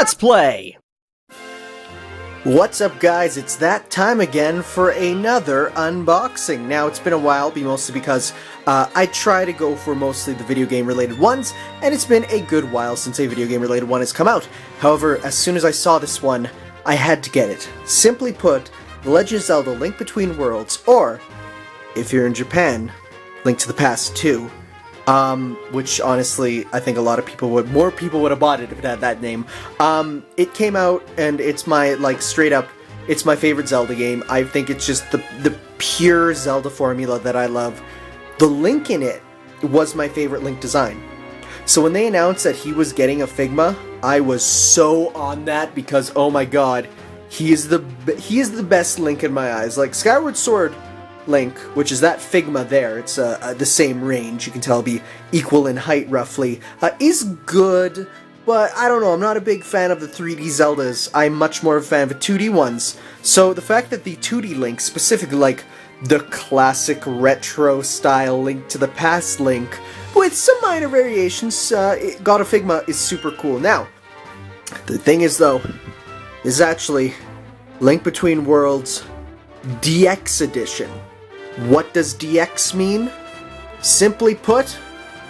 Let's play! What's up guys, it's that time again for another unboxing. Now it's been a while, mostly because I try to go for mostly the video game related ones, and it's been a good while since a video game related one has come out. However, as soon as I saw this one, I had to get it. Simply put, The Legend of Zelda: Link Between Worlds, or, if you're in Japan, Link to the Past 2. Which honestly, I think more people would have bought it if it had that name. It came out, and it's my, straight up, it's my favorite Zelda game. I think it's just the pure Zelda formula that I love. The Link in it was my favorite Link design. So when they announced that he was getting a Figma, I was so on that because, oh my god, he is the best Link in my eyes. Like, Skyward Sword Link, which is that Figma there, it's the same range, you can tell be equal in height roughly, is good, but I don't know, I'm not a big fan of the 3D Zeldas. I'm much more of a fan of the 2D ones. So the fact that the 2D Link, specifically like the classic retro style Link to the Past Link, with some minor variations, got a Figma is super cool. Now, the thing is though, is actually Link Between Worlds DX Edition. What does DX mean? Simply put,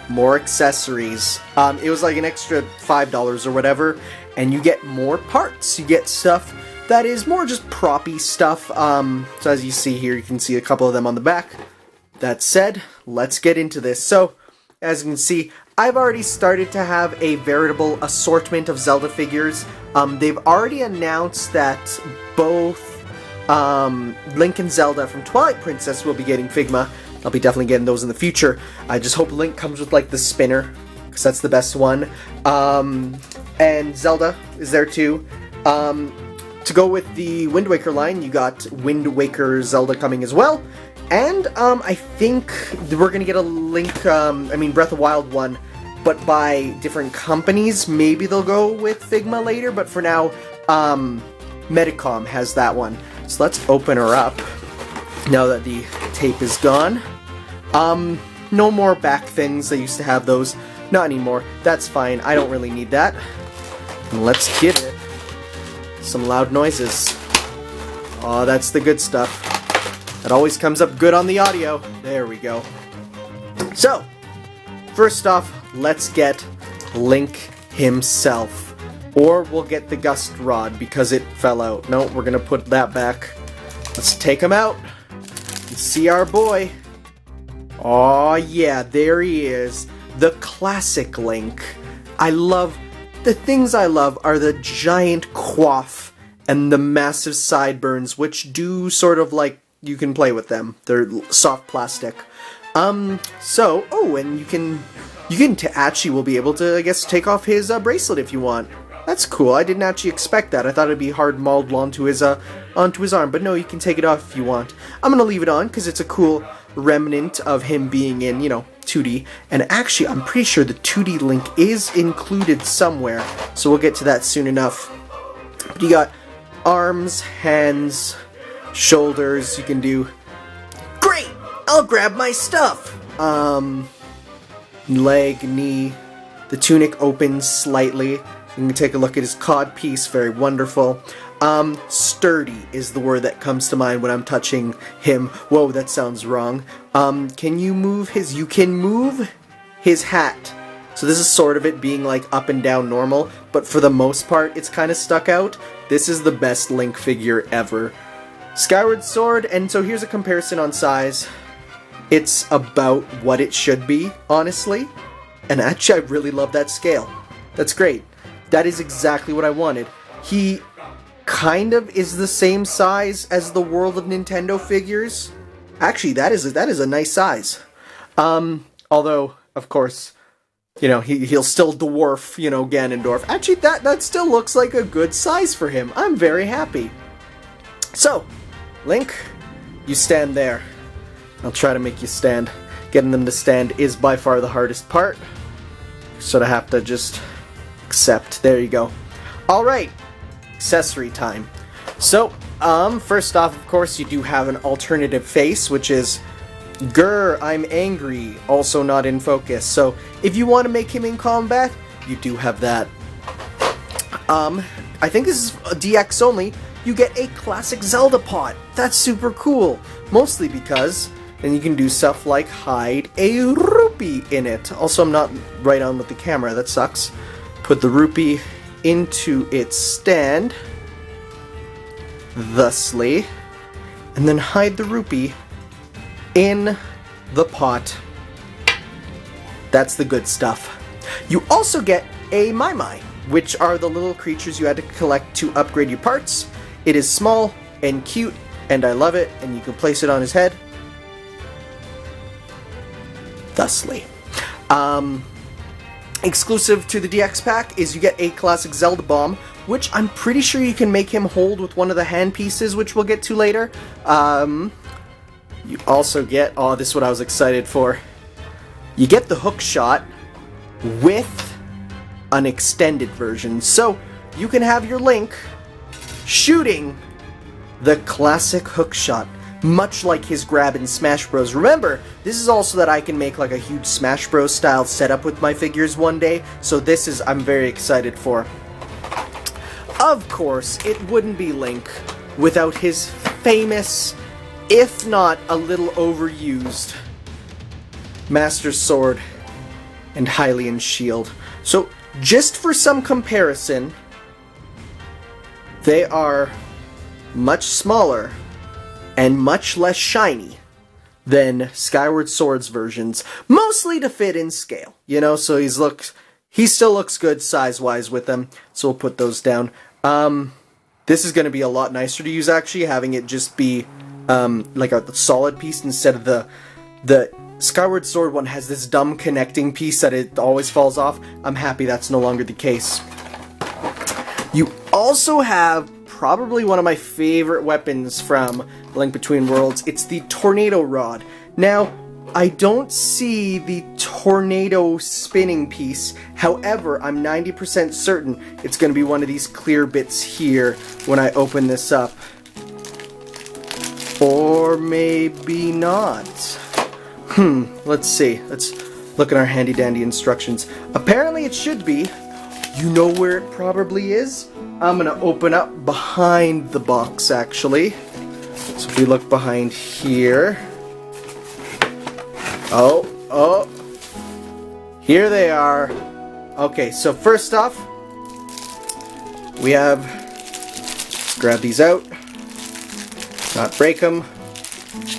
more accessories. It was like an extra $5 or whatever, and you get more parts. You get stuff that is more just proppy stuff. So as you see here, you can see a couple of them on the back. That said, let's get into this. So, as you can see, I've already started to have a veritable assortment of Zelda figures. They've already announced that both Link and Zelda from Twilight Princess will be getting Figma. I'll be definitely getting those in the future. I just hope Link comes with like the spinner, because that's the best one. And Zelda is there too. To go with the Wind Waker line, you got Wind Waker Zelda coming as well. And I think we're gonna get a Link, Breath of Wild one, but by different companies. Maybe they'll go with Figma later, but for now, Medicom has that one. So let's open her up, now that the tape is gone. No more back things, they used to have those. Not anymore, that's fine, I don't really need that. And let's give it some loud noises. Oh, that's the good stuff. That always comes up good on the audio. There we go. So, first off, let's get Link himself. Or we'll get the Gust Rod because it fell out. No, we're gonna put that back. Let's take him out and see our boy. Oh yeah, there he is. The classic Link. The things I love are the giant quaff and the massive sideburns, which do sort of like, you can play with them. They're soft plastic. And you can actually will be able to, I guess, take off his bracelet if you want. That's cool. I didn't actually expect that. I thought it'd be hard mauled onto his arm, but no, you can take it off if you want. I'm gonna leave it on because it's a cool remnant of him being in, 2D. And actually, I'm pretty sure the 2D Link is included somewhere, so we'll get to that soon enough. But you got arms, hands, shoulders. You can do. Great! I'll grab my stuff. Leg, knee. The tunic opens slightly. You can take a look at his cod piece, very wonderful. Sturdy is the word that comes to mind when I'm touching him. Whoa, that sounds wrong. Can you move you can move his hat. So this is sort of it being like up and down normal, but for the most part, it's kind of stuck out. This is the best Link figure ever. Skyward Sword, and so here's a comparison on size. It's about what it should be, honestly. And actually, I really love that scale. That's great. That is exactly what I wanted. He kind of is the same size as the World of Nintendo figures. Actually, that is a nice size. Although, of course, he'll still dwarf, Ganondorf. Actually, that still looks like a good size for him. I'm very happy. So, Link, you stand there. I'll try to make you stand. Getting them to stand is by far the hardest part. Sort of have to just accept. There you go. Alright, accessory time. So, first off, of course, you do have an alternative face, which is Grr, I'm angry, also not in focus. So, if you want to make him in combat, you do have that. I think this is a DX only. You get a classic Zelda pot. That's super cool. Mostly because then you can do stuff like hide a rupee in it. Also, I'm not right on with the camera. That sucks. Put the rupee into its stand, thusly, and then hide the rupee in the pot. That's the good stuff. You also get a Mai, which are the little creatures you had to collect to upgrade your parts. It is small and cute, and I love it, and you can place it on his head. Thusly. Exclusive to the DX pack is you get a classic Zelda Bomb, which I'm pretty sure you can make him hold with one of the hand pieces, which we'll get to later. You also get, oh, this is what I was excited for. You get the hook shot with an extended version. So you can have your Link shooting the classic hook shot, much like his grab in Smash Bros. Remember, this is also that I can make like a huge Smash Bros. Style setup with my figures one day, so this is, I'm very excited for. Of course, it wouldn't be Link without his famous, if not a little overused, Master Sword and Hylian shield. So, just for some comparison, they are much smaller and much less shiny than Skyward Sword's versions, mostly to fit in scale, you know, so he still looks good size-wise with them, so we'll put those down. This is going to be a lot nicer to use, actually, having it just be like a solid piece instead of the Skyward Sword one has this dumb connecting piece that it always falls off. I'm happy that's no longer the case. You also have probably one of my favorite weapons from Link Between Worlds. It's the Tornado Rod. Now, I don't see the tornado spinning piece. However, I'm 90% certain it's going to be one of these clear bits here when I open this up. Or maybe not. Let's see. Let's look at our handy dandy instructions. Apparently it should be. You know where it probably is? I'm gonna open up behind the box, actually. So if we look behind here. Oh. Here they are. Okay, so first off, we have, let's grab these out. Not break them.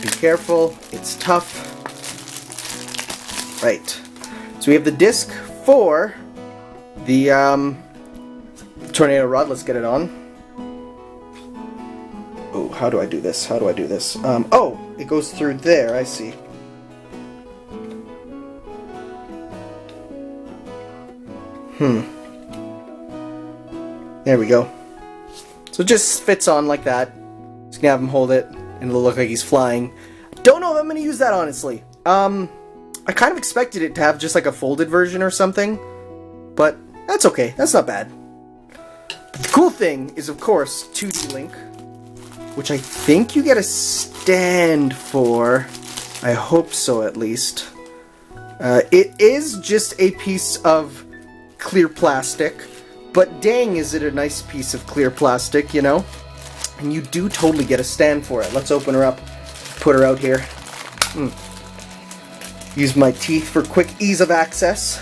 Be careful, it's tough. Right. So we have the disc for the Tornado Rod. Let's get it on. Oh, how do I do this? How do I do this? Oh, it goes through there, I see. There we go. So it just fits on like that. Just gonna have him hold it, and it'll look like he's flying. Don't know if I'm gonna use that, honestly. I kind of expected it to have just like a folded version or something, but that's okay. That's not bad. But the cool thing is, of course, 2D Link, which I think you get a stand for. I hope so, at least. It is just a piece of clear plastic, but dang is it a nice piece of clear plastic, you know? And you do totally get a stand for it. Let's open her up, put her out here. Use my teeth for quick ease of access,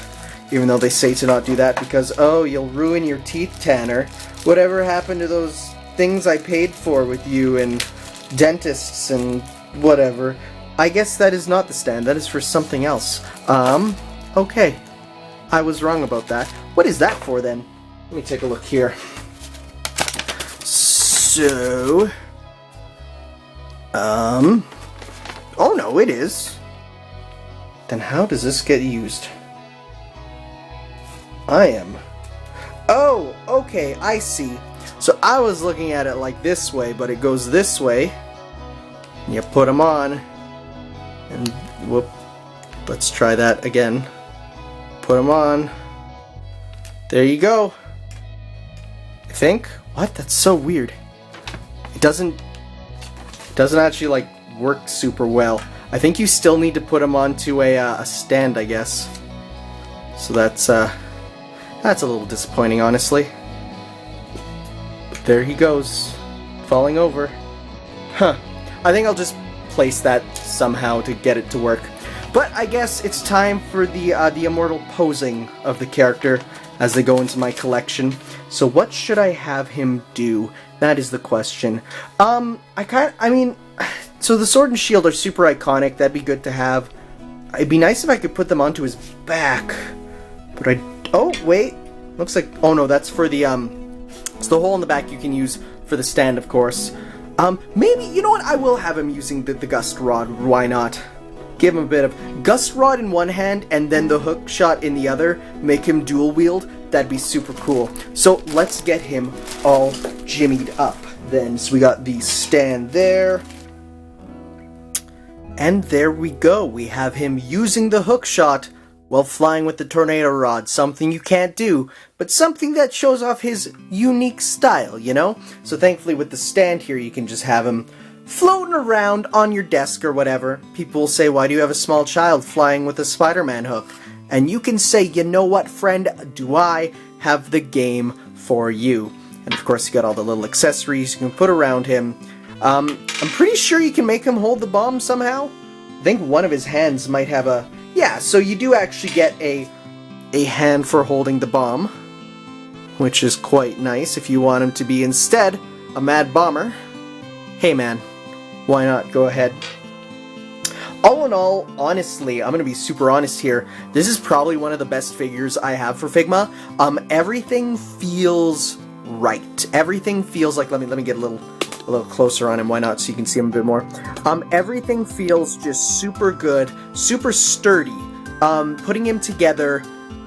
even though they say to not do that because, oh, you'll ruin your teeth, Tanner. Whatever happened to those things I paid for with you and dentists and whatever? I guess that is not the stand. That is for something else. Okay. I was wrong about that. What is that for, then? Let me take a look here. So... oh no, it is. Then how does this get used? Oh, okay, I see. So I was looking at it like this way, but it goes this way. You put them on, and whoop. Let's try that again. Put them on. There you go. I think. What? That's so weird. It doesn't actually like work super well. I think you still need to put them onto a stand, I guess. So that's a little disappointing, honestly. There he goes, falling over. Huh. I think I'll just place that somehow to get it to work. But I guess it's time for the Immortal Posing of the character as they go into my collection. So what should I have him do? That is the question. So the sword and shield are super iconic. That'd be good to have. It'd be nice if I could put them onto his back. But oh, wait. Looks like, oh no, that's for the, it's the hole in the back you can use for the stand, of course. Maybe, you know what, I will have him using the gust rod, why not? Give him a bit of gust rod in one hand and then the hook shot in the other, make him dual wield, that'd be super cool. So let's get him all jimmied up then. So we got the stand there. And there we go, we have him using the hook shot while flying with the tornado rod, something you can't do, but something that shows off his unique style, you know? So thankfully with the stand here, you can just have him floating around on your desk or whatever. People will say, why do you have a small child flying with a Spider-Man hook? And you can say, you know what, friend, do I have the game for you? And of course you got all the little accessories you can put around him. I'm pretty sure you can make him hold the bomb somehow. I think one of his hands might have a... Yeah, so you do actually get a hand for holding the bomb, which is quite nice if you want him to be instead a mad bomber. Hey man, why not? Go ahead. All in all, honestly, I'm gonna be super honest here. This is probably one of the best figures I have for Figma. Everything feels right. Everything feels like, let me get a little closer on him, why not, so you can see him a bit more. Everything feels just super good, super sturdy. Putting him together,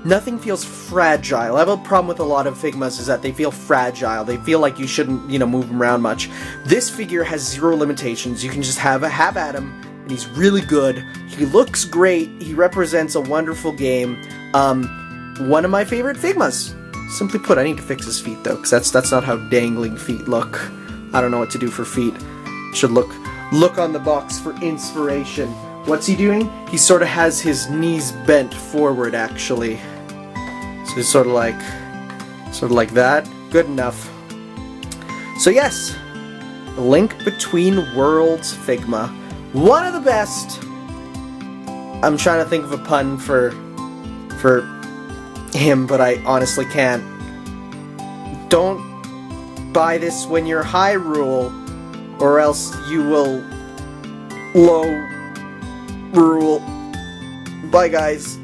nothing feels fragile. I have a problem with a lot of Figmas is that they feel fragile. They feel like you shouldn't, move them around much. This figure has zero limitations. You can just have at him, and he's really good. He looks great. He represents a wonderful game. One of my favorite Figmas. Simply put, I need to fix his feet though, because that's not how dangling feet look. I don't know what to do for feet. Should look on the box for inspiration. What's he doing? He sort of has his knees bent forward, actually. So it's sort of like that. Good enough. So yes, Link Between Worlds Figma. One of the best. I'm trying to think of a pun for him, but I honestly can't. Don't buy this when you're Hyrule, or else you will low rule. Bye guys.